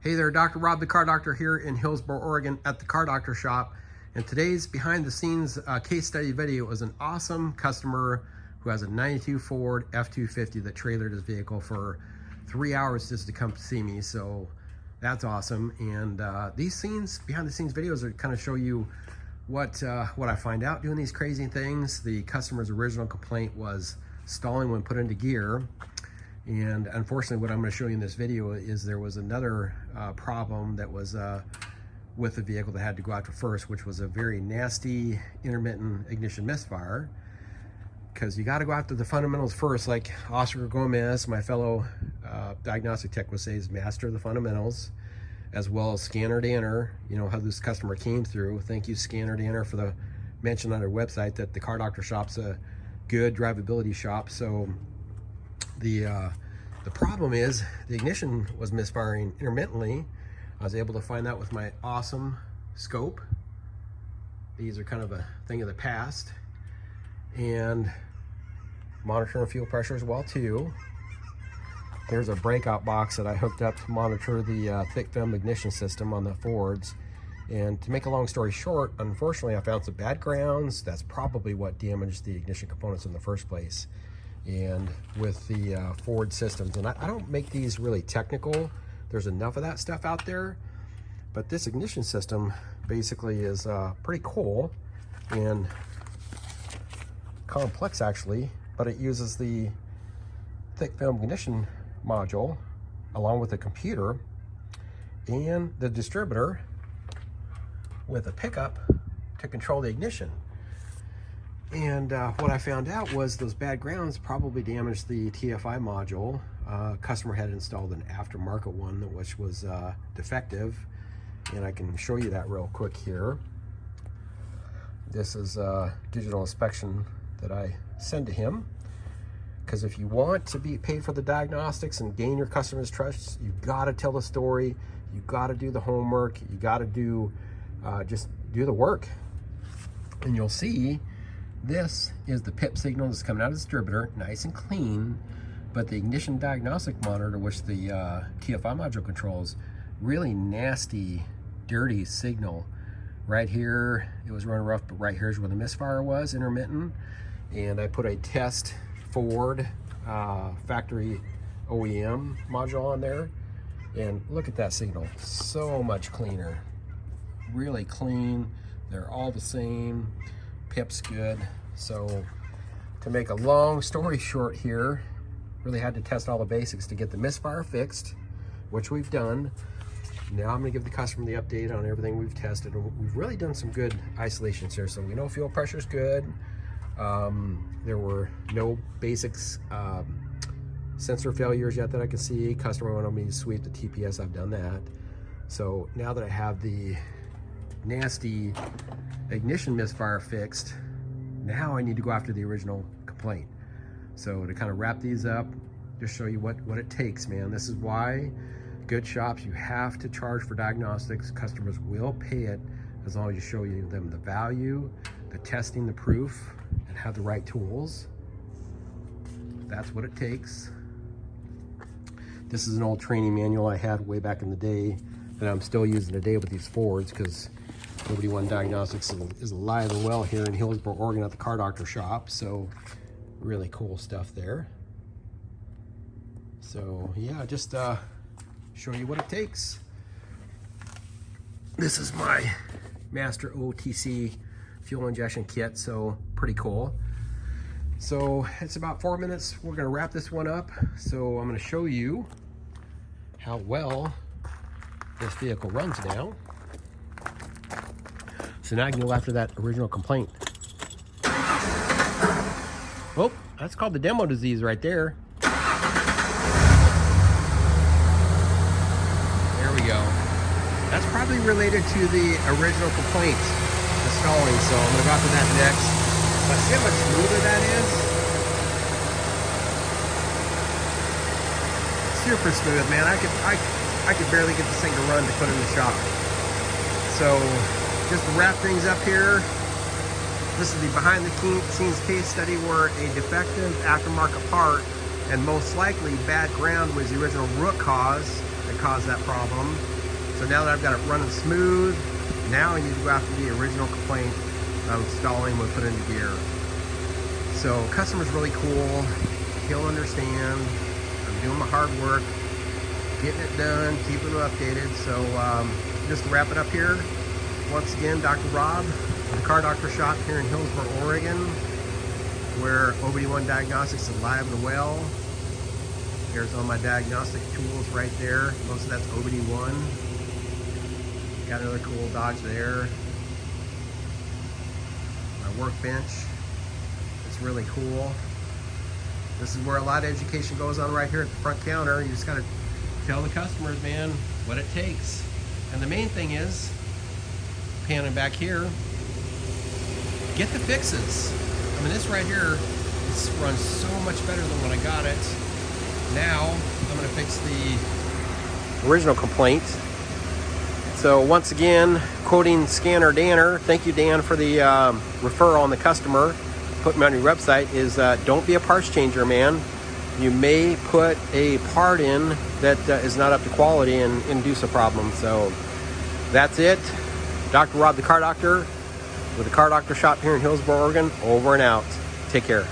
Hey there, Dr. Rob the Car Doctor here in Hillsboro, Oregon at the Car Doctor Shop. And today's behind the scenes case study video is an awesome customer who has a 92 Ford F250 that trailered his vehicle for 3 hours just to come see me. So that's awesome. And these scenes, behind the scenes videos are kind of show you what I find out doing these crazy things. The customer's original complaint was stalling when put into gear. And unfortunately, what I'm going to show you in this video is there was another problem that was with the vehicle that had to go after first, which was a very nasty intermittent ignition misfire. Because you got to go after the fundamentals first, like Oscar Gomez, my fellow diagnostic tech, would say, is master of the fundamentals, as well as scanner to enter. You know how this customer came through. Thank you, scanner to enter, for the mention on our website that the Car Doctor Shop's a good drivability shop. So the problem is the ignition was misfiring intermittently. I was able to find that with my awesome scope. These are kind of a thing of the past. And monitoring fuel pressure as well too. There's a breakout box that I hooked up to monitor the thick film ignition system on the Fords. And to make a long story short, unfortunately I found some bad grounds. That's probably what damaged the ignition components in the first place. And with the Ford systems, and I don't make these really technical, there's enough of that stuff out there, but this ignition system basically is pretty cool and complex actually, but it uses the thick film ignition module along with the computer and the distributor with a pickup to control the ignition. And what I found out was those bad grounds probably damaged the TFI module. Customer had installed an aftermarket one which was defective, and I can show you that real quick here. This is a digital inspection that I send to him, because if you want to be paid for the diagnostics and gain your customers' trust, you've got to tell the story, you've got to do the homework, you got to do just do the work. And you'll see this is the PIP signal that's coming out of the distributor, nice and clean, but the ignition diagnostic monitor, which the TFI module controls, really nasty, dirty signal. Right here, it was running rough, but right here's where the misfire was, intermittent. And I put a test Ford factory OEM module on there, and look at that signal, so much cleaner, really clean. They're all the same. PIP's good. So to make a long story short here, really had to test all the basics to get the misfire fixed, which we've done. Now I'm gonna give the customer the update on everything we've tested, and we've really done some good isolations here. So we know fuel pressure's good. There were no basics sensor failures yet that I could see. Customer wanted me to sweep the TPS, I've done that. So now that I have the nasty ignition misfire fixed, now I need to go after the original complaint. So to kind of wrap these up, just show you what it takes, man. This is why good shops, you have to charge for diagnostics. Customers will pay it as long as you show them the value, the testing, the proof, and have the right tools. That's what it takes. This is an old training manual I had way back in the day that I'm still using today with these Fords, because Nobody One Diagnostics is alive and well here in Hillsboro, Oregon at the Car Doctor Shop. So really cool stuff there. So yeah, just show you what it takes. This is my master OTC fuel injection kit, so pretty cool. So it's about 4 minutes. We're gonna wrap this one up. So I'm gonna show you how well this vehicle runs now. So now I can go after that original complaint. Oh, that's called the demo disease right there. There we go. That's probably related to the original complaint, the stalling. So I'm gonna go after that next. But see how much smoother that is? Super smooth, man. I could barely get this thing to run to put in the shop. So just to wrap things up here, this is the behind the scenes case study where a defective aftermarket part, and most likely bad ground, was the original root cause that caused that problem. So now that I've got it running smooth, now I need to go after the original complaint of stalling when put into gear. So customer's really cool. He'll understand. I'm doing my hard work, getting it done, keeping it updated. So just to wrap it up here, once again, Dr. Rob, the Car Doctor shop here in Hillsboro, Oregon, where OBD1 Diagnostics is alive and well. Here's all my diagnostic tools right there. Most of that's OBD1. Got another cool Dodge there. My workbench. It's really cool. This is where a lot of education goes on right here at the front counter. You just got to tell the customers, man, what it takes. And the main thing is, panning back here, get the fixes. I mean, this right here, this runs so much better than when I got it. Now, I'm going to fix the original complaint. So once again, quoting Scanner Danner, thank you, Dan, for the referral on the customer. Put me on your website is don't be a parts changer, man. You may put a part in that is not up to quality and induce a problem. So that's it. Dr. Rob, the Car Doctor, with the Car Doctor shop here in Hillsboro, Oregon. Over and out. Take care.